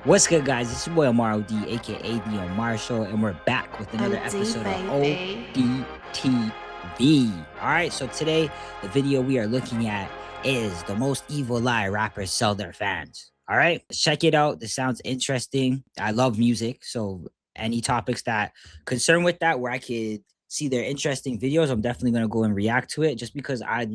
What's good, guys? It's your boy Omar D, aka the Omar Show, and we're back with another OD, episode of baby. ODTV. All right, so today the video we are looking at is the most evil lie rappers sell their fans. All right, check it out. This sounds interesting. I love music, so any topics that concern with that, where I could see their interesting videos, I'm definitely gonna go and react to it, just because I would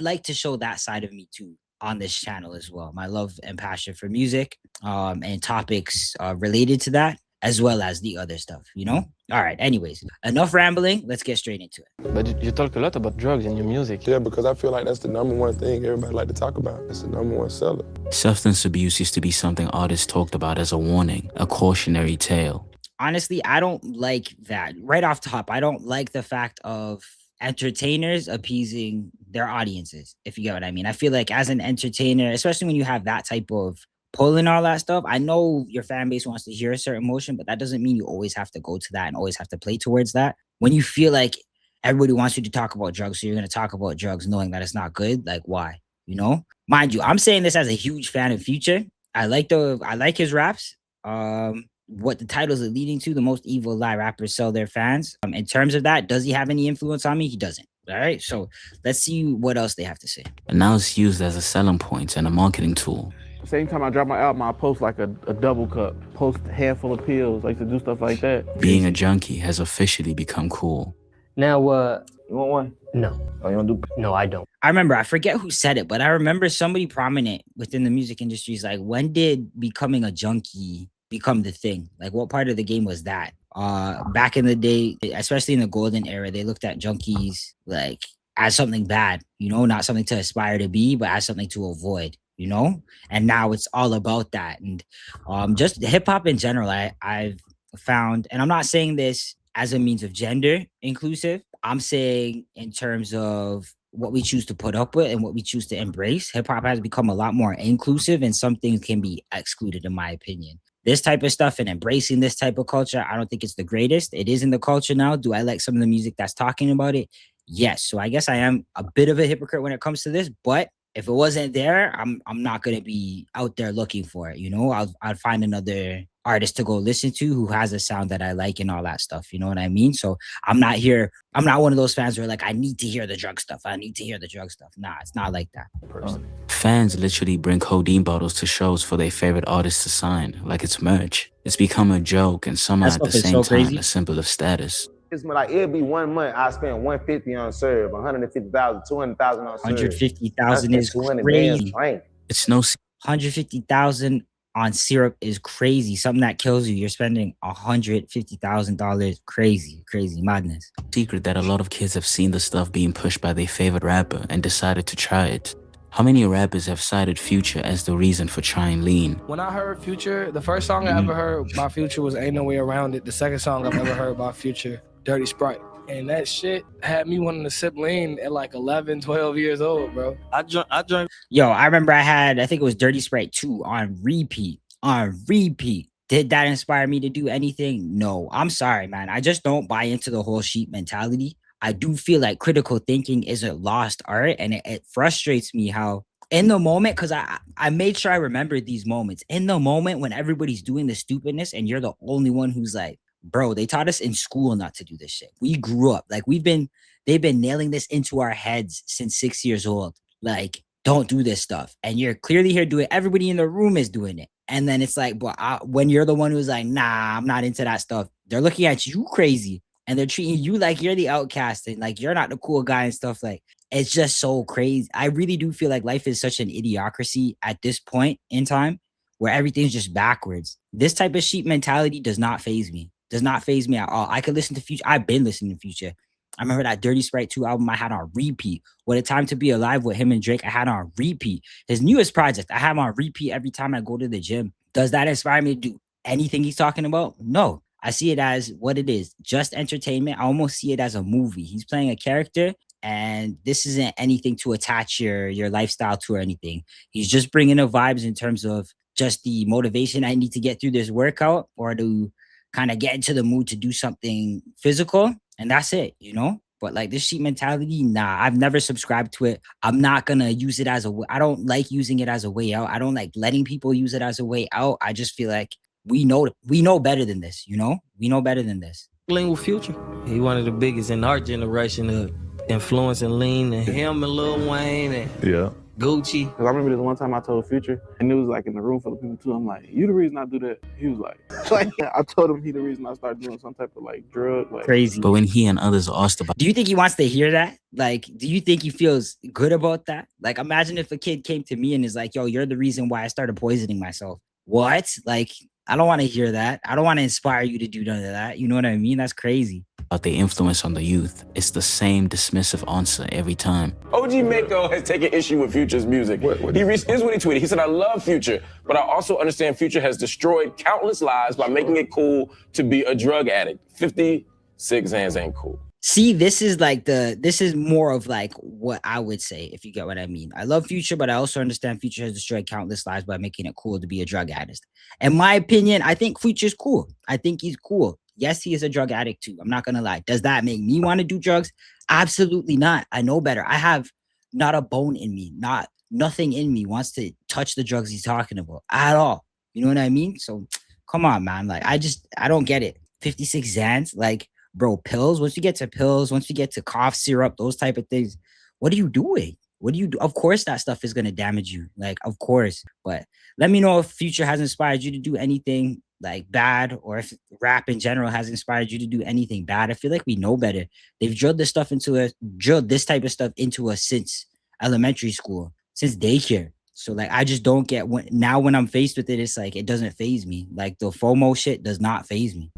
like to show that side of me too on this channel as well. My love and passion for music, and topics related to that, as well as the other stuff, you know? All right, anyways, enough rambling. Let's get straight into it. But you talk a lot about drugs in your music. Yeah, because I feel like that's the number one thing everybody like to talk about. It's the number one seller. Substance abuse used to be something artists talked about as a warning, a cautionary tale. Honestly, I don't like that. Right off top, I don't like the fact of entertainers appeasing their audiences, if you get what I mean. I feel like as an entertainer, especially when you have that type of pull and all that stuff, I know your fan base wants to hear a certain emotion, but that doesn't mean you always have to go to that and always have to play towards that. When you feel like everybody wants you to talk about drugs, so you're going to talk about drugs knowing that it's not good, like why? You know? Mind you, I'm saying this as a huge fan of Future. I like his raps. What the titles are leading to, the most evil lie rappers sell their fans. In terms of that, does he have any influence on me? He doesn't. All right, so let's see what else they have to say. And now it's used as a selling point and a marketing tool. Same time I drop my album, I post like a double cup, post a handful of pills, like to do stuff like that. Being a junkie has officially become cool. Now, You want one? no, Oh, you want to do? no, I don't. I remember, I forget who said it, but I remember somebody prominent within the music industry is like, when did becoming a junkie become the thing? Like, what part of the game was that? Back in the day, especially in the golden era, they looked at junkies like as something bad, you know, not something to aspire to be, but as something to avoid, you know. And now it's all about that. And just hip hop in general, I've found, and I'm not saying this as a means of gender inclusive, I'm saying in terms of what we choose to put up with and what we choose to embrace. Hip hop has become a lot more inclusive, and some things can be excluded, in my opinion. This type of stuff and embracing this type of culture, I don't think it's the greatest. It is in the culture now. Do I like some of the music that's talking about it? Yes. So I guess I am a bit of a hypocrite when it comes to this, but if it wasn't there, I'm not gonna be out there looking for it. You know, I'll find another artist to go listen to who has a sound that I like and all that stuff. You know what I mean? So I'm not one of those fans who are like, I need to hear the drug stuff. I need to hear the drug stuff. Nah, it's not like that personally. Fans literally bring codeine bottles to shows for their favorite artists to sign, like it's merch. It's become a joke and somehow That at the stuff is same so time crazy. a symbol of status. It's like it'll be 1 month I spend 150 on serve, 150,000, 200,000 on serve. 150,000 is 200 crazy. bands, It's no 150,000 on syrup is crazy. Something that kills you. You're spending $150,000. Crazy madness. secret that a lot of kids have seen the stuff being pushed by their favorite rapper and decided to try it. How many rappers have cited Future as the reason for trying lean? When I heard Future, the first song I ever heard by Future was Ain't No Way Around It. The second song I've ever heard by Future, Dirty Sprite. And that shit had me wanting to sip lean at like 11, 12 years old, bro. I drank. Yo, I remember I think it was Dirty Sprite 2 on repeat. Did that inspire me to do anything? No. I'm sorry, man. I just don't buy into the whole sheep mentality. I do feel like critical thinking is a lost art, and it frustrates me how in the moment, because I made sure I remembered these moments. In the moment when everybody's doing the stupidness and you're the only one who's like, bro, they taught us in school not to do this shit. We grew up. Like they've been nailing this into our heads since 6 years old. Like, don't do this stuff. And you're clearly here doing it. Everybody in the room is doing it. And then it's like, but when you're the one who's like, nah, I'm not into that stuff, they're looking at you crazy. And they're treating you like you're the outcast and like you're not the cool guy and stuff. Like, it's just so crazy. I really do feel like life is such an idiocracy at this point in time where everything's just backwards. This type of sheep mentality does not faze me. Does not faze me at all. I could listen to Future. I've been listening to Future. I remember that Dirty Sprite 2 album I had on repeat. What a Time to Be Alive with him and Drake, I had on repeat. His newest project, I have on repeat every time I go to the gym. Does that inspire me to do anything he's talking about? No. I see it as what it is, just entertainment. I almost see it as a movie. He's playing a character, and this isn't anything to attach your lifestyle to or anything. He's just bringing the vibes in terms of just the motivation I need to get through this workout or to kind of get into the mood to do something physical. And that's it, you know? But like this sheep mentality, nah, I've never subscribed to it. I'm not gonna use it as a I don't like using it as a way out. I don't like letting people use it as a way out. I just feel like we know better than this, you know? We know better than this. Lean with Future. He one of the biggest in our generation of influencing Lean, and him and Lil Wayne and Gucci. Cause I remember this one time I told Future, and it was like in the room full of people too. I'm like, "You the reason I do that?" He was like, I told him he the reason I started doing some type of like drug, like Crazy. But when he and others are asked about Do you think he wants to hear that? Like, do you think he feels good about that? Like, imagine if a kid came to me and is like, yo, you're the reason why I started poisoning myself. What? Like, I don't want to hear that. I don't want to inspire you to do none of that. You know what I mean? That's crazy. their influence on the youth, it's the same dismissive answer every time. OG Mako has taken issue with Future's music. Here's what he tweeted. He said, I love Future, but I also understand Future has destroyed countless lives by making it cool to be a drug addict. 56 hands ain't cool. See, this is more of like what I would say, if you get what I mean. I love Future, but I also understand Future has destroyed countless lives by making it cool to be a drug addict. In my opinion, I think Future's cool. I think he's cool. Yes, he is a drug addict too. I'm not going to lie. Does that make me want to do drugs? Absolutely not. I know better. I have not a bone in me, nothing in me wants to touch the drugs he's talking about at all. You know what I mean? So come on, man. Like, I don't get it. 56 Xans, like, bro, pills, once you get to pills, once you get to cough syrup, those type of things, what are you doing? What do you do? Of course, that stuff is going to damage you. Like, of course. But let me know if Future has inspired you to do anything like bad, or if rap in general has inspired you to do anything bad. I feel like we know better. They've drilled this type of stuff into us since elementary school, since daycare. So like, I just don't get when I'm faced with it, it's like, it doesn't faze me. Like the FOMO shit does not faze me.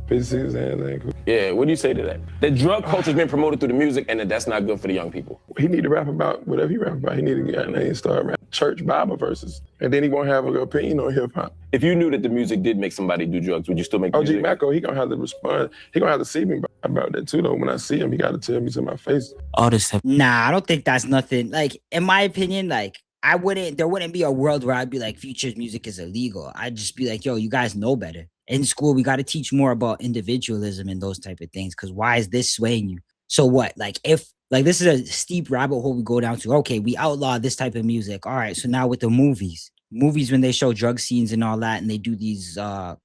Yeah, what do you say to that? The drug culture's been promoted through the music, and that's not good for the young people. He need to rap about whatever he rap about. He need to get out and start rapping church Bible verses, and then he won't have an opinion on hip hop. If you knew that the music did make somebody do drugs, would you still make music? OG Mako, he gonna have to respond. He gonna have to see me about that too, though. When I see him, he gotta tell me to my face. Artists have Nah, I don't think that's nothing. Like, in my opinion, like, there wouldn't be a world where I'd be like, Future's music is illegal. I'd just be like, yo, you guys know better. In school, we got to teach more about individualism and those type of things. Because why is this swaying you? So what? Like, if like this is a steep rabbit hole we go down to. Okay, we outlaw this type of music. All right, so now with the movies when they show drug scenes and all that, and they do these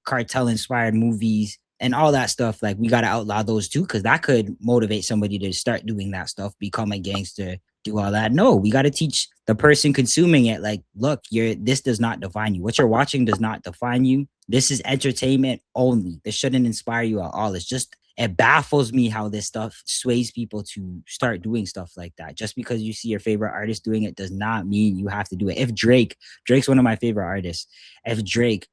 cartel inspired movies and all that stuff, like, we got to outlaw those too, because that could motivate somebody to start doing that stuff, become a gangster, do all that. No, we got to teach the person consuming it, like, look, this does not define you. What you're watching does not define you. This is entertainment only. This shouldn't inspire you at all. It baffles me how this stuff sways people to start doing stuff like that. Just because you see your favorite artist doing it does not mean you have to do it. If Drake's one of my favorite artists. If Drake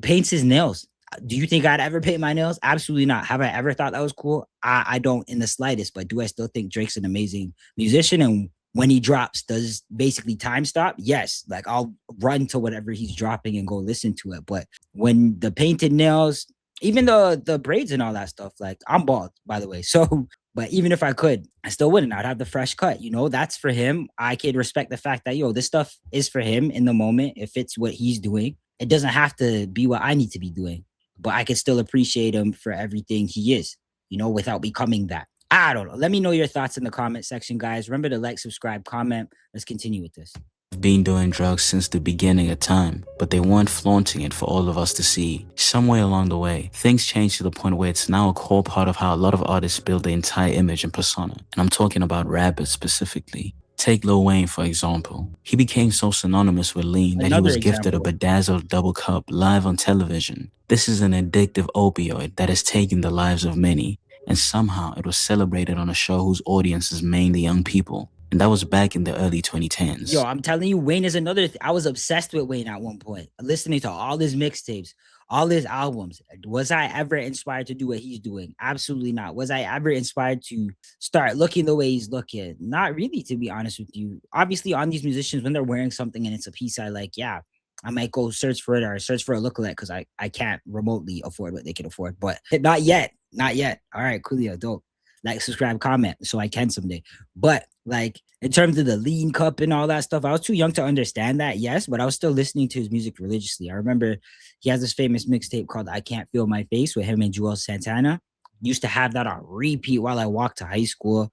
paints his nails, do you think I'd ever paint my nails? Absolutely not. Have I ever thought that was cool? I don't in the slightest, but do I still think Drake's an amazing musician? And when he drops, does basically time stop? Yes. Like, I'll run to whatever he's dropping and go listen to it. But when the painted nails, even the braids and all that stuff, like, I'm bald, by the way. So, but even if I could, I still wouldn't. I'd have the fresh cut. You know, that's for him. I could respect the fact that, this stuff is for him in the moment. If it's what he's doing, it doesn't have to be what I need to be doing. But I can still appreciate him for everything he is, without becoming that. I don't know. Let me know your thoughts in the comment section, guys. Remember to like, subscribe, comment. Let's continue with this. been doing drugs since the beginning of time, but they weren't flaunting it for all of us to see. Somewhere along the way, things changed to the point where it's now a core part of how a lot of artists build their entire image and persona. And I'm talking about rappers specifically. Take Lil Wayne, for example. He became so synonymous with lean that he was gifted a bedazzled double cup live on television. This is an addictive opioid that has taken the lives of many, and somehow it was celebrated on a show whose audience is mainly young people. And that was back in the early 2010s. Yo, I'm telling you, Wayne is another I was obsessed with Wayne at one point, listening to all his mixtapes, all his albums. Was I ever inspired to do what he's doing? Absolutely not. Was I ever inspired to start looking the way he's looking? Not really, to be honest with you. Obviously, on these musicians, when they're wearing something and it's a piece I like, yeah, I might go search for it or search for a lookalike because I can't remotely afford what they can afford. But not yet. Not yet. All right, coolio, dope. Like, subscribe, comment, so I can someday. But like, in terms of the lean cup and all that stuff, I was too young to understand that, yes, but I was still listening to his music religiously. I remember he has this famous mixtape called I Can't Feel My Face with him and Joel Santana. used to have that on repeat while I walked to high school.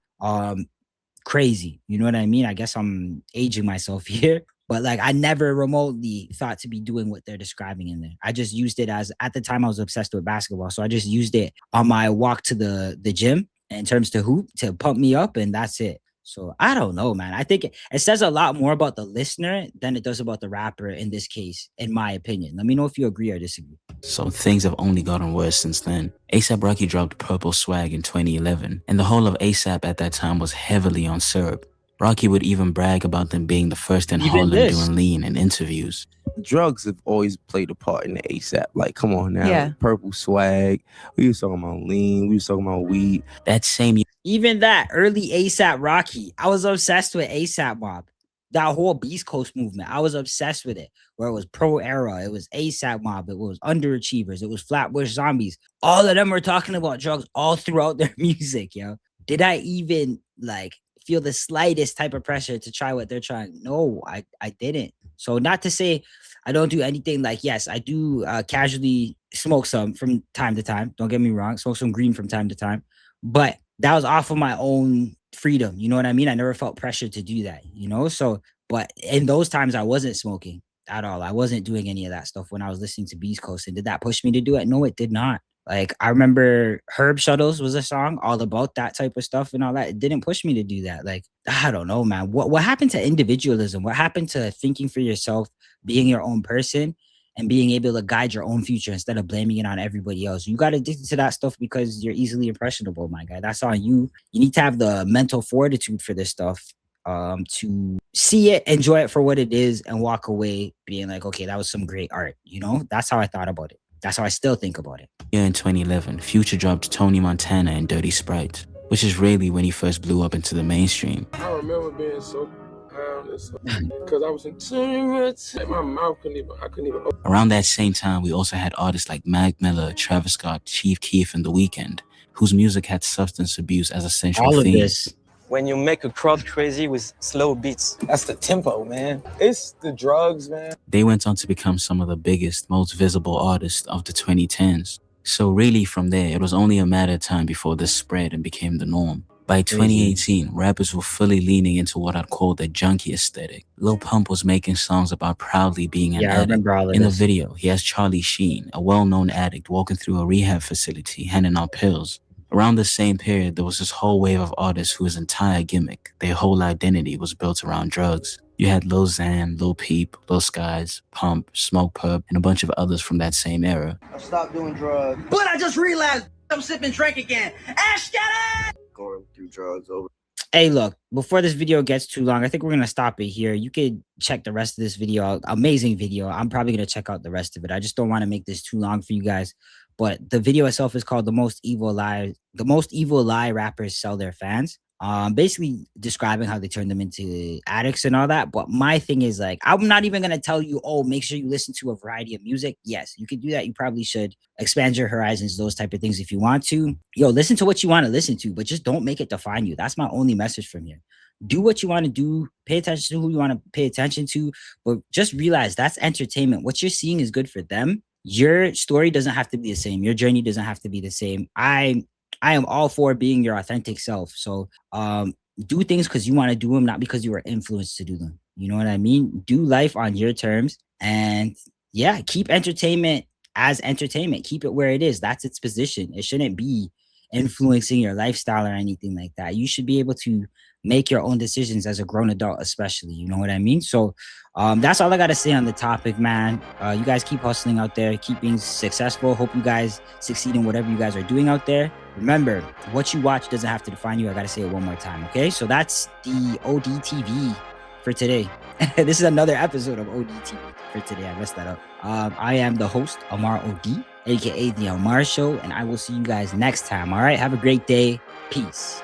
Crazy. You know what I mean? I guess I'm aging myself here, but like I never remotely thought to be doing what they're describing in there. I just used it as, at the time I was obsessed with basketball. So I just used it on my walk to the gym in terms to hoop to pump me up, and that's it. So I don't know, man. I think it says a lot more about the listener than it does about the rapper in this case, in my opinion. Let me know if you agree or disagree. So things have only gotten worse since then. A$AP Rocky dropped Purple Swag in 2011, and the whole of A$AP at that time was heavily on syrup. Rocky would even brag about them being the first in Harlem doing lean in interviews. Drugs have always played a part in the A$AP. Like, come on now. Yeah. Purple Swag. We was talking about lean. We was talking about weed. That same year, Even that early A$AP Rocky, I was obsessed with A$AP Mob. That whole Beast Coast movement, I was obsessed with it. Where it was Pro Era, it was A$AP Mob, it was Underachievers, it was Flatbush Zombies. All of them were talking about drugs all throughout their music, yo. Did I even like feel the slightest type of pressure to try what they're trying? No, I didn't. So not to say I don't do anything. Like, yes, I do casually smoke some from time to time. Don't get me wrong, smoke some green from time to time. But that was off of my own freedom. You know what I mean? I never felt pressure to do that, you know? So, but in those times I wasn't smoking at all. I wasn't doing any of that stuff when I was listening to Beast Coast. And did that push me to do it? No, it did not. Like, I remember Herb Shuttles was a song all about that type of stuff and all that. It didn't push me to do that. Like, I don't know, man. What happened to individualism? What happened to thinking for yourself, being your own person, and being able to guide your own future instead of blaming it on everybody else? You got addicted to that stuff because you're easily impressionable, my guy. That's on you. You need to have the mental fortitude for this stuff, to see it, enjoy it for what it is, and walk away being like, okay, that was some great art. You know, that's how I thought about it. That's how I still think about it. Yeah, in 2011, Future dropped Tony Montana and Dirty Sprite, which is really when he first blew up into the mainstream. I remember being so high on this because I was in like my mouth I couldn't even open. Around that same time, we also had artists like Mac Miller, Travis Scott, Chief Keef, and The Weeknd, whose music had substance abuse as a central All of theme. this. When you make a crowd crazy with slow beats, that's the tempo, man. It's the drugs, man. They went on to become some of the biggest, most visible artists of the 2010s. So really from there, it was only a matter of time before this spread and became the norm. By 2018, rappers were fully leaning into what I'd call the junkie aesthetic. Lil Pump was making songs about proudly being an addict. In the video, he has Charlie Sheen, a well-known addict, walking through a rehab facility, handing out pills. Around the same period, there was this whole wave of artists whose entire gimmick, their whole identity, was built around drugs. You had Lil Xan, Lil Peep, Lil Skies, Pump, Smoke Purp, and a bunch of others from that same era. I stopped doing drugs, but I just realized I'm sipping drink again. Ash, get it! Going through drugs over. Hey, look, before this video gets too long, I think we're going to stop it here. You could check the rest of this video out. Amazing video. I'm probably going to check out the rest of it. I just don't want to make this too long for you guys. But the video itself is called The Most Evil Lie Rappers Sell Their Fans. Basically describing how they turn them into addicts and all that. But my thing is, like, I'm not even going to tell you, oh, make sure you listen to a variety of music. Yes, you could do that. You probably should expand your horizons, those type of things if you want to. Yo, listen to what you want to listen to, but just don't make it define you. That's my only message from here. Do what you want to do. Pay attention to who you want to pay attention to. But just realize that's entertainment. What you're seeing is good for them. Your story doesn't have to be the same. Your journey doesn't have to be the same. I am all for being your authentic self. So do things because you want to do them, not because you were influenced to do them. You know what I mean? Do life on your terms. And yeah, keep entertainment as entertainment. Keep it where it is. That's its position. It shouldn't be influencing your lifestyle or anything like that. You should be able to make your own decisions as a grown adult, especially. You know what I mean? So that's all I got to say on the topic, man. You guys keep hustling out there, keep being successful. Hope you guys succeed in whatever you guys are doing out there. Remember, what you watch doesn't have to define you. I got to say it one more time, okay? So that's the ODTV for today. This is another episode of ODTV for today. I messed that up. I am the host, Amar OD, aka The Amar Show, and I will see you guys next time, all right? Have a great day. Peace.